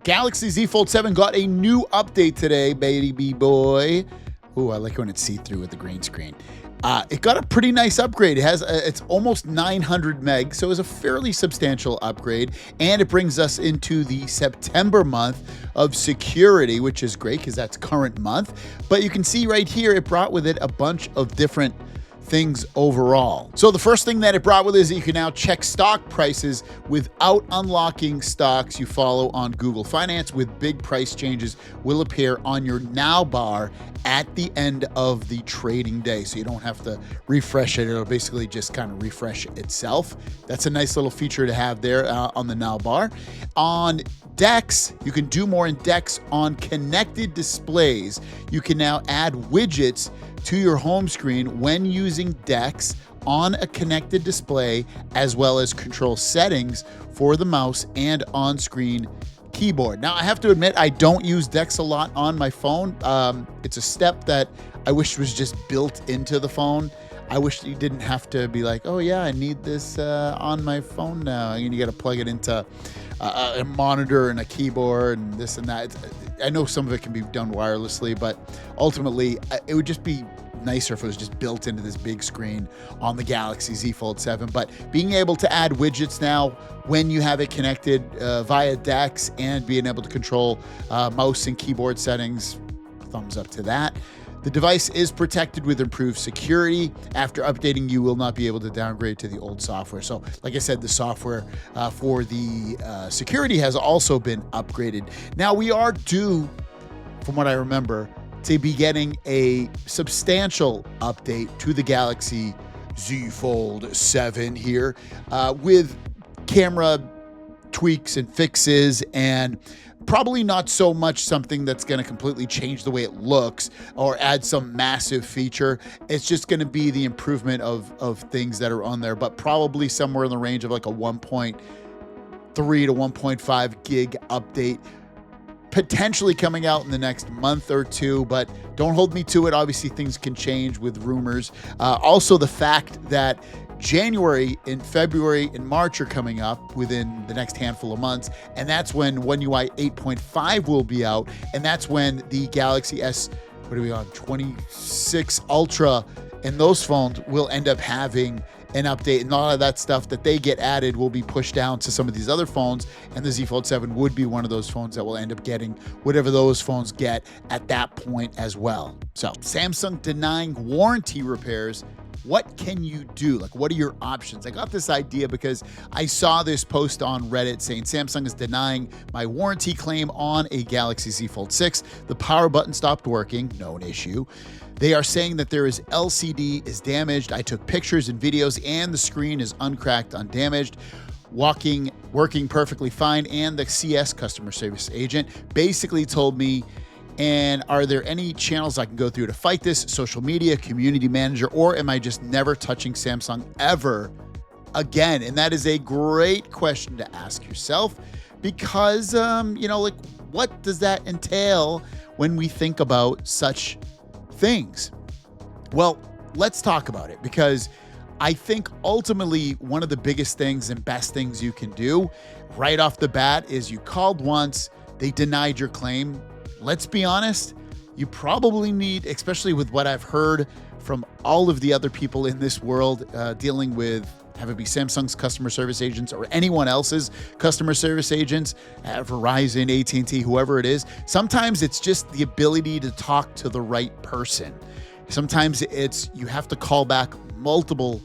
Galaxy Z Fold 7 got a new update today, baby boy. Ooh, I like when it's see-through with the green screen. It got a pretty nice upgrade. It's almost 900 meg, so it's a fairly substantial upgrade, and it brings us into the September month of security, which is great because that's current month. But you can see right here, it brought with it a bunch of different things overall. So the first thing that it brought with it is that you can now check stock prices without unlocking stocks you follow on Google Finance, with big price changes will appear on your now bar at the end of the trading day. So you don't have to refresh it. It'll basically just kind of refresh itself. That's a nice little feature to have there on the now bar. On DeX, you can do more in DeX. On connected displays, you can now add widgets to your home screen when using DeX on a connected display, as well as control settings for the mouse and on-screen keyboard. Now, I have to admit, I don't use DeX a lot on my phone. It's a step that I wish was just built into the phone. I wish you didn't have to be like, oh yeah, I need this on my phone now. And you got to plug it into a monitor and a keyboard and this and that. I know some of it can be done wirelessly, but ultimately it would just be nicer if it was just built into this big screen on the Galaxy Z Fold 7. But being able to add widgets now when you have it connected via DeX, and being able to control mouse and keyboard settings, thumbs up to that. The device is protected with improved security. After updating, you will not be able to downgrade to the old software. So, like I said, the software for the security has also been upgraded. Now, we are due, from what I remember, to be getting a substantial update to the Galaxy Z Fold 7 here with camera tweaks and fixes, and probably not so much something that's going to completely change the way it looks or add some massive feature. It's just going to be the improvement of things that are on there, but probably somewhere in the range of like a 1.3 to 1.5 gig update, potentially coming out in the next month or two, but don't hold me to it. Obviously, things can change with rumors. Also, the fact that January and February and March are coming up within the next handful of months, and that's when One UI 8.5 will be out, and that's when the Galaxy S26 Ultra and those phones will end up having an update, and all of that stuff that they get added will be pushed down to some of these other phones, and the Z Fold 7 would be one of those phones that will end up getting whatever those phones get at that point as well. So, Samsung denying warranty repairs. What can you do? Like, what are your options? I got this idea because I saw this post on Reddit saying Samsung is denying my warranty claim on a Galaxy Z Fold 6. The power button stopped working, known issue. They are saying that there is LCD is damaged. I took pictures and videos, and the screen is uncracked, undamaged, working perfectly fine. And the CS customer service agent basically told me, and are there any channels I can go through to fight this? Social media, community manager, or am I just never touching Samsung ever again? And that is a great question to ask yourself, because, like, what does that entail when we think about such things? Well, let's talk about it, because I think ultimately one of the biggest things and best things you can do right off the bat is you called once, they denied your claim. Let's be honest, you probably need, especially with what I've heard from all of the other people in this world dealing with, have it be Samsung's customer service agents or anyone else's customer service agents, Verizon, AT&T, whoever it is. Sometimes it's just the ability to talk to the right person. Sometimes it's you have to call back multiple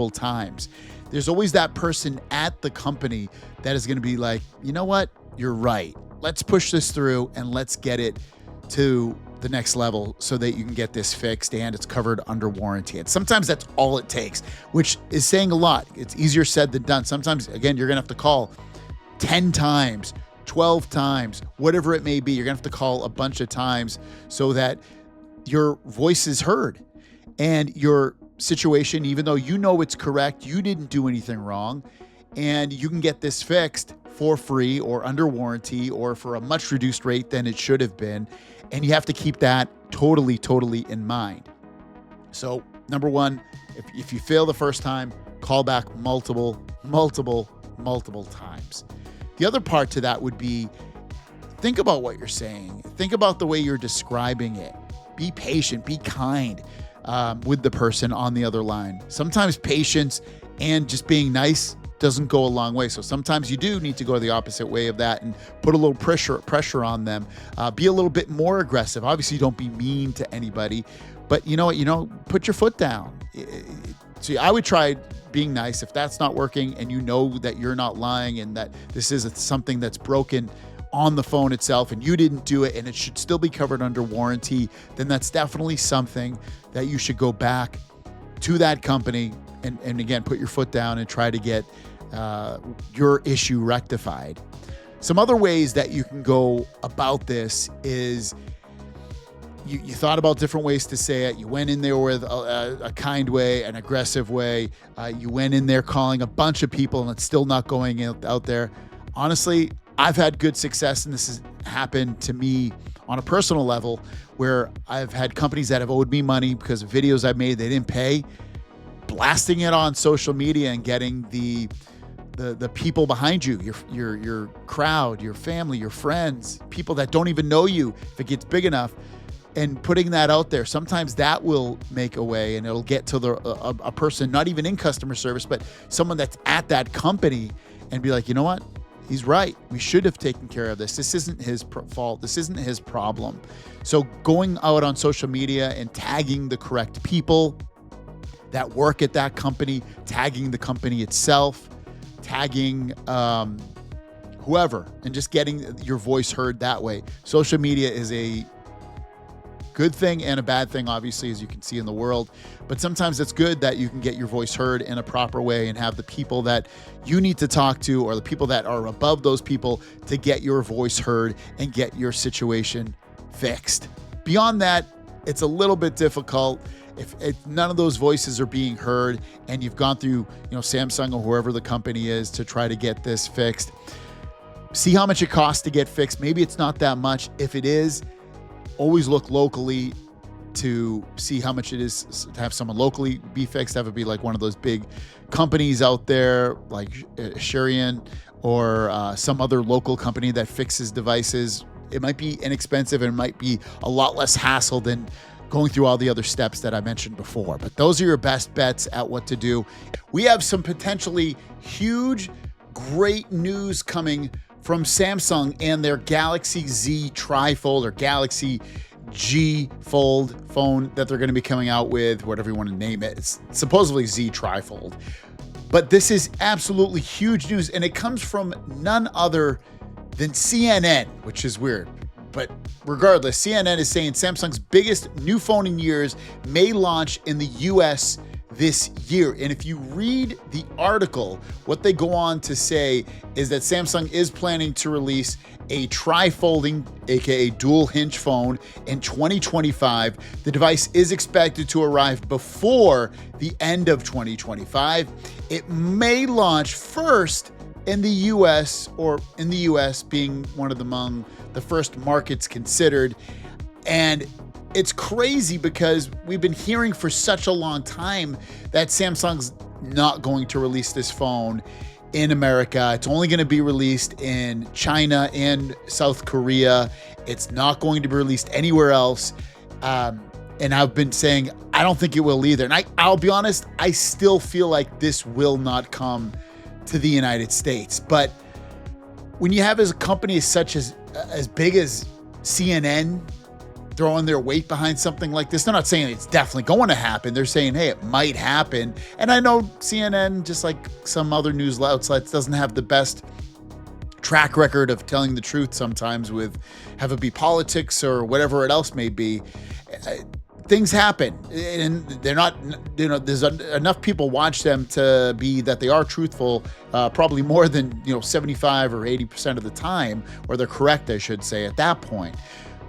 times. There's always that person at the company that is going to be like, you know what, you're right. Let's push this through and let's get it to the next level so that you can get this fixed and it's covered under warranty. And sometimes that's all it takes, which is saying a lot. It's easier said than done. Sometimes, again, you're going to have to call 10 times, 12 times, whatever it may be. You're going to have to call a bunch of times so that your voice is heard and your situation, even though you know it's correct, you didn't do anything wrong, and you can get this fixed for free or under warranty or for a much reduced rate than it should have been. And you have to keep that totally in mind. So, number one, if you fail the first time, call back multiple times. The other part to that would be think about what you're saying. Think about the way you're describing it. Be patient, be kind with the person on the other line. Sometimes patience and just being nice doesn't go a long way. So sometimes you do need to go the opposite way of that and put a little pressure on them. Be a little bit more aggressive. Obviously, don't be mean to anybody, but you know what? Put your foot down. So I would try being nice. If that's not working and you know that you're not lying and that this is something that's broken on the phone itself and you didn't do it and it should still be covered under warranty, then that's definitely something that you should go back to that company and again, put your foot down and try to get your issue rectified. Some other ways that you can go about this is you thought about different ways to say it. You went in there with a kind way, an aggressive way. You went in there calling a bunch of people and it's still not going out there. Honestly, I've had good success, and this has happened to me on a personal level where I've had companies that have owed me money because of videos I made they didn't pay, blasting it on social media and getting the people behind you, your crowd, your family, your friends, people that don't even know you, if it gets big enough, and putting that out there. Sometimes that will make a way and it'll get to a person, not even in customer service, but someone that's at that company and be like, you know what? He's right. We should have taken care of this. This isn't his fault. This isn't his problem. So going out on social media and tagging the correct people that work at that company, tagging the company itself, tagging whoever, and just getting your voice heard that way. Social media is a good thing and a bad thing, obviously, as you can see in the world. But sometimes it's good that you can get your voice heard in a proper way and have the people that you need to talk to or the people that are above those people to get your voice heard and get your situation fixed. Beyond that, it's a little bit difficult. If none of those voices are being heard and you've gone through, Samsung or whoever the company is to try to get this fixed, see how much it costs to get fixed. Maybe it's not that much. If it is, always look locally to see how much it is to have someone locally be fixed. That would be like one of those big companies out there like Shurian or some other local company that fixes devices. It might be inexpensive and it might be a lot less hassle than going through all the other steps that I mentioned before. But those are your best bets at what to do. We have some potentially huge, great news coming from Samsung and their Galaxy Z TriFold or Galaxy G Fold phone that they're going to be coming out with, whatever you want to name it. It's supposedly Z TriFold. But this is absolutely huge news, and it comes from none other than CNN, which is weird. But regardless, CNN is saying Samsung's biggest new phone in years may launch in the US this year. And if you read the article, what they go on to say is that Samsung is planning to release a tri-folding, aka dual hinge phone in 2025. The device is expected to arrive before the end of 2025. It may launch first in the US, or in the US being one of among the first markets considered. And it's crazy because we've been hearing for such a long time that Samsung's not going to release this phone in America. It's only going to be released in China and South Korea. It's not going to be released anywhere else. And I've been saying, I don't think it will either. And I'll be honest, I still feel like this will not come to the United States. But when you have a company such as big as CNN throwing their weight behind something like this, they're not saying it's definitely going to happen. They're saying, hey, it might happen. And I know CNN, just like some other news outlets, doesn't have the best track record of telling the truth sometimes, with have it be politics or whatever it else may be. Things happen, and they're not, there's enough people watch them to be that they are truthful, probably more than, 75 or 80% of the time, or they're correct, I should say, at that point.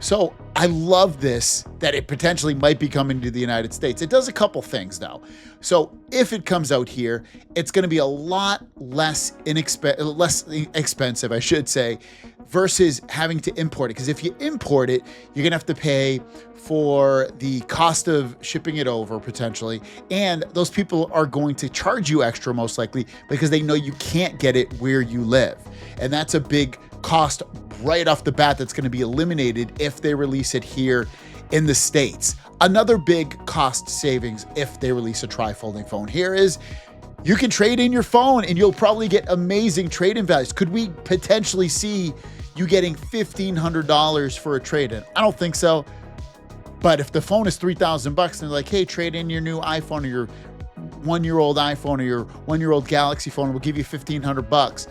So I love this, that it potentially might be coming to the United States. It does a couple things though. So if it comes out here, it's going to be a lot less expensive, I should say, versus having to import it. Because if you import it, you're going to have to pay for the cost of shipping it over potentially. And those people are going to charge you extra, most likely, because they know you can't get it where you live. And that's a big cost right off the bat that's going to be eliminated if they release it here in the States. Another big cost savings if they release a tri-folding phone here is you can trade in your phone and you'll probably get amazing trade-in values. Could we potentially see you getting $1,500 for a trade-in? I don't think so. But if the phone is $3,000 and they're like, hey, trade in your new iPhone or your one-year-old iPhone or your one-year-old Galaxy phone, we'll give you $1,500.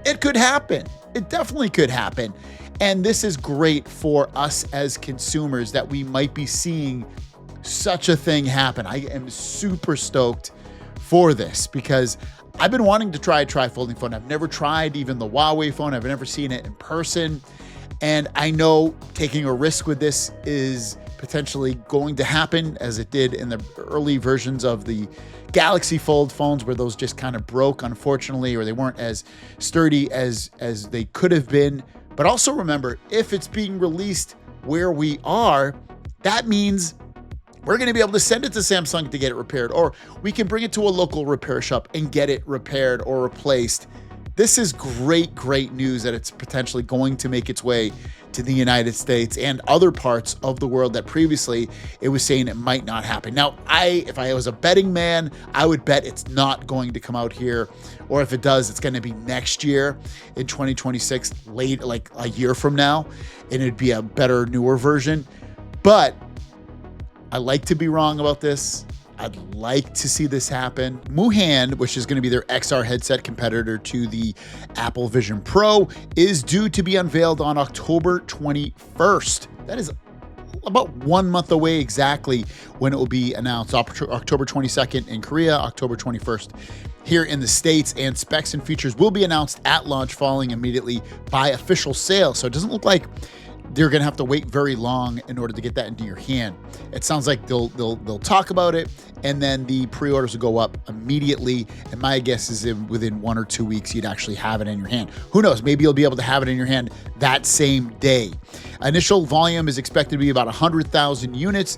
It could happen. It definitely could happen. And this is great for us as consumers that we might be seeing such a thing happen. I am super stoked for this because I've been wanting to try a tri-folding phone. I've never tried even the Huawei phone. I've never seen it in person. And I know taking a risk with this is potentially going to happen as it did in the early versions of the Galaxy Fold phones where those just kind of broke, unfortunately, or they weren't as sturdy as they could have been. But also remember, if it's being released where we are, that means we're going to be able to send it to Samsung to get it repaired, or we can bring it to a local repair shop and get it repaired or replaced. This is great news that it's potentially going to make its way to the United States and other parts of the world that previously it was saying it might not happen. Now, if I was a betting man, I would bet it's not going to come out here, or if it does, it's going to be next year in 2026, late, like a year from now, and it'd be a better, newer version. But I like to be wrong about this. I'd like to see this happen. Muhan, which is going to be their XR headset competitor to the Apple Vision Pro, is due to be unveiled on October 21st. That is about 1 month away exactly when it will be announced. October 22nd in Korea, October 21st here in the States, and specs and features will be announced at launch, following immediately by official sale. So it doesn't look like they're going to have to wait very long in order to get that into your hand. It sounds like they'll talk about it, and then the pre-orders will go up immediately. And my guess is within 1 or 2 weeks, you'd actually have it in your hand. Who knows? Maybe you'll be able to have it in your hand that same day. Initial volume is expected to be about 100,000 units,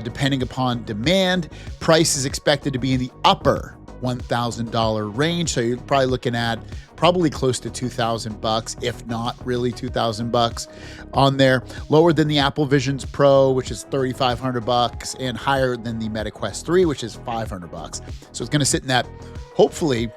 depending upon demand. Price is expected to be in the upper $1,000 range. So you're probably looking at probably close to $2,000, if not really $2,000 on there. Lower than the Apple Visions Pro, which is $3,500, and higher than the Meta Quest 3, which is $500. So it's going to sit in that, hopefully,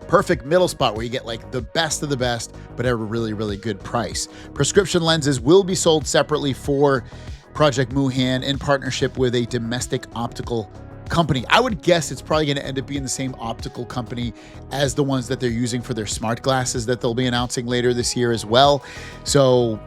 perfect middle spot where you get like the best of the best, but at a really good price. Prescription lenses will be sold separately for Project Muhan in partnership with a domestic optical company. I would guess it's probably going to end up being the same optical company as the ones that they're using for their smart glasses that they'll be announcing later this year as well. So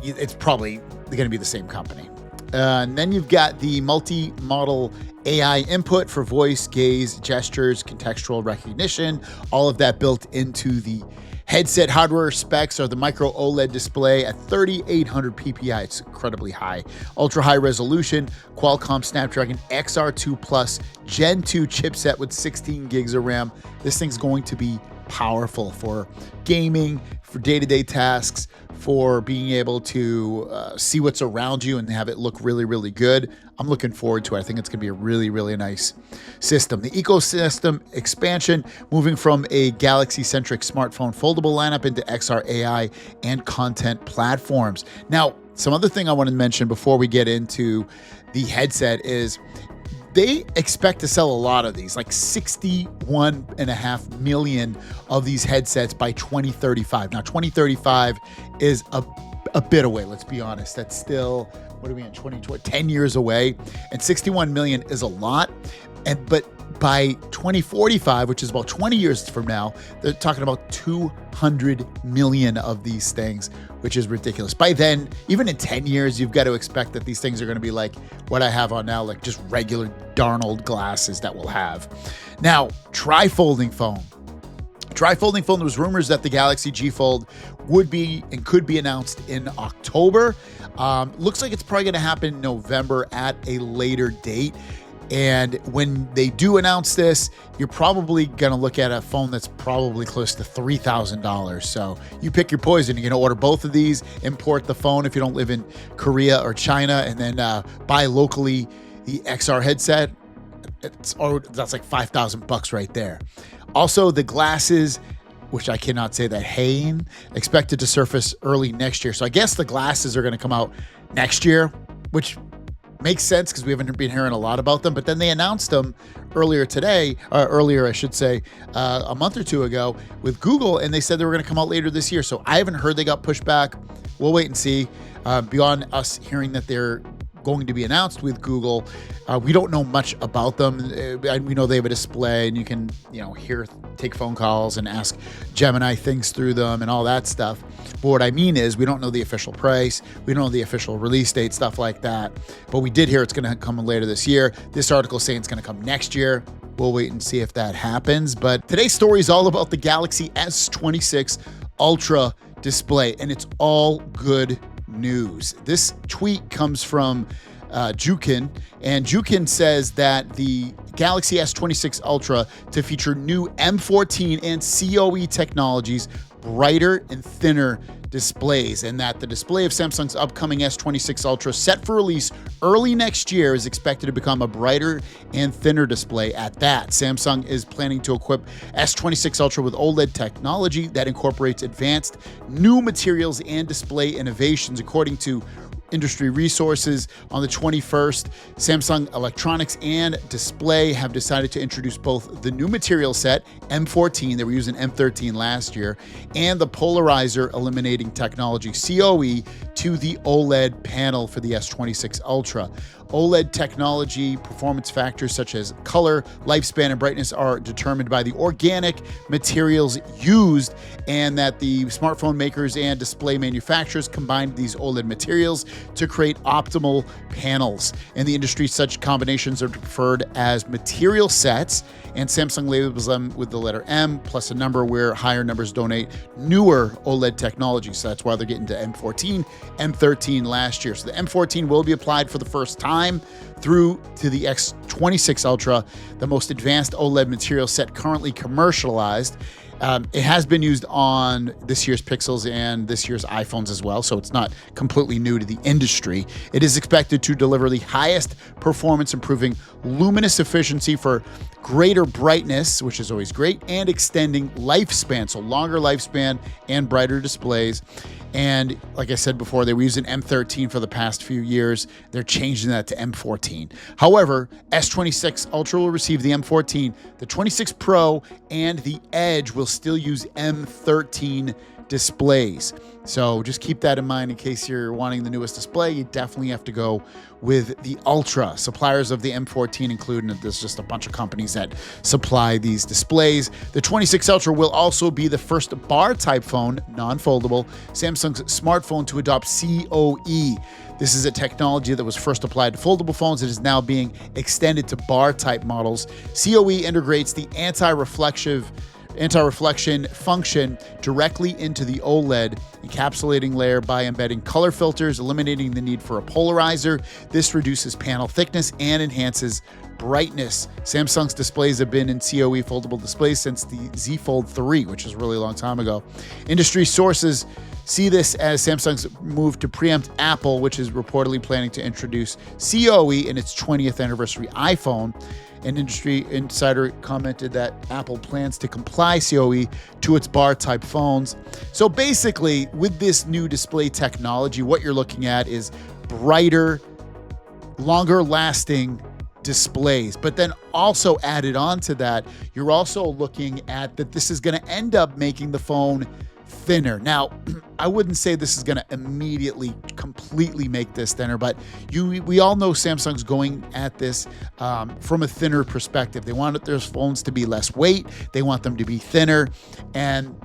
it's probably going to be the same company. And then you've got the multi-modal AI input for voice, gaze, gestures, contextual recognition, all of that built into the headset. Hardware specs are the micro OLED display at 3800 ppi. It's incredibly high. Ultra high resolution, Qualcomm Snapdragon XR2 Plus Gen 2 chipset with 16 gigs of RAM. This thing's going to be powerful for gaming, for day-to-day tasks, for being able to see what's around you and have it look really good. I'm looking forward to it. I think it's going to be a really nice system. The ecosystem expansion, moving from a Galaxy-centric smartphone foldable lineup into XR AI and content platforms. Now, some other thing I want to mention before we get into the headset is they expect to sell a lot of these, like 61.5 million of these headsets by 2035. Now, 2035 is a bit away, let's be honest. That's still, what are we in, 2020, 10 years away, and 61 million is a lot. But by 2045, which is about 20 years from now, they're talking about 200 million of these things, which is ridiculous. By then, even in 10 years, you've got to expect that these things are going to be like what I have on now, like just regular Darnold glasses that we'll have. Now, tri-folding phone. Tri-folding phone, there was rumors that the Galaxy G Fold would be and could be announced in October. Looks like it's probably going to happen in November at a later date. And when they do announce this, you're probably going to look at a phone that's probably close to $3,000. So you pick your poison. You're going to order both of these, import the phone if you don't live in Korea or China, and then buy locally the XR headset. That's like $5,000 right there. Also, the glasses which I cannot say that, Hain, expected to surface early next year. So I guess the glasses are going to come out next year, which makes sense because we haven't been hearing a lot about them. But then they announced them earlier, I should say, a month or two ago with Google, and they said they were going to come out later this year. So I haven't heard they got pushed back. We'll wait and see. Beyond us hearing that they're going to be announced with Google, we don't know much about them. We know they have a display, and you can, take phone calls and ask Gemini things through them and all that stuff. But what I mean is, we don't know the official price. We don't know the official release date, stuff like that. But we did hear it's going to come later this year. This article is saying it's going to come next year. We'll wait and see if that happens. But today's story is all about the Galaxy S26 Ultra display, and it's all good news. This tweet comes from Jukin, and Jukin says that the Galaxy S26 Ultra to feature new M14 and COE technologies, brighter and thinner displays, and that the display of Samsung's upcoming S26 Ultra, set for release early next year, is expected to become a brighter and thinner display at that. Samsung is planning to equip S26 Ultra with OLED technology that incorporates advanced new materials and display innovations, according to industry resources. On the 21st, Samsung Electronics and Display have decided to introduce both the new material set, M14, they were using M13 last year, and the polarizer eliminating technology, COE, to the OLED panel for the S26 Ultra. OLED technology performance factors such as color, lifespan, and brightness are determined by the organic materials used, and that the smartphone makers and display manufacturers combined these OLED materials to create optimal panels. In the industry, such combinations are preferred as material sets, and Samsung labels them with the letter M plus a number, where higher numbers donate newer OLED technology. So that's why they're getting to M14, M13 last year. So the M14 will be applied for the first time through to the S26 Ultra, the most advanced OLED material set currently commercialized. It has been used on this year's Pixels and this year's iPhones as well, so it's not completely new to the industry. It is expected to deliver the highest performance, improving luminous efficiency for greater brightness, which is always great, and extending lifespan, so longer lifespan and brighter displays. And like I said before, they were using M13 for the past few years. They're changing that to M14. However, S26 Ultra will receive the M14. The 26 Pro and the Edge will still use M13 displays. So just keep that in mind in case you're wanting the newest display. You definitely have to go with the Ultra. Suppliers of the M14 include, and there's just a bunch of companies that supply these displays. The 26 Ultra will also be the first bar-type phone, non-foldable, Samsung's smartphone to adopt COE. This is a technology that was first applied to foldable phones. It is now being extended to bar-type models. COE integrates the anti-reflection function directly into the OLED encapsulating layer by embedding color filters, eliminating the need for a polarizer. This reduces panel thickness and enhances brightness. Samsung's displays have been in COE foldable displays since the ZFold 3, which is a really long time ago. Industry sources see this as Samsung's move to preempt Apple, which is reportedly planning to introduce COE in its 20th anniversary iPhone. An industry insider commented that Apple plans to comply COE to its bar-type phones. So basically, with this new display technology, what you're looking at is brighter, longer-lasting displays. But then also added on to that, you're also looking at that this is going to end up making the phone thinner. Now, I wouldn't say this is going to immediately completely make this thinner, but we all know Samsung's going at this from a thinner perspective. They want their phones to be less weight. They want them to be thinner, and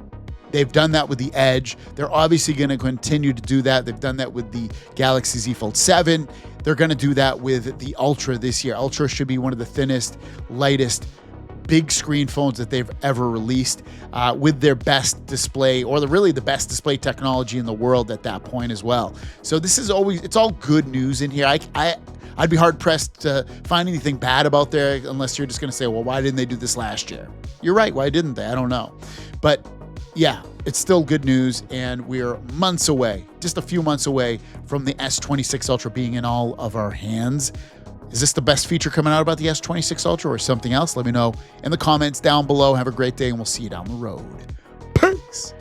they've done that with the Edge. They're obviously going to continue to do that. They've done that with the Galaxy Z Fold 7. They're going to do that with the Ultra this year. Ultra should be one of the thinnest, lightest, big screen phones that they've ever released, with their best display, or really the best display technology in the world at that point as well. So this is it's all good news in here. I'd be hard pressed to find anything bad about there, unless you're just going to say, well, why didn't they do this last year? You're right. Why didn't they? I don't know. But yeah, it's still good news, and we're months away, just a few months away from the S26 Ultra being in all of our hands. Is this the best feature coming out about the S26 Ultra or something else? Let me know in the comments down below. Have a great day, and we'll see you down the road. Peace.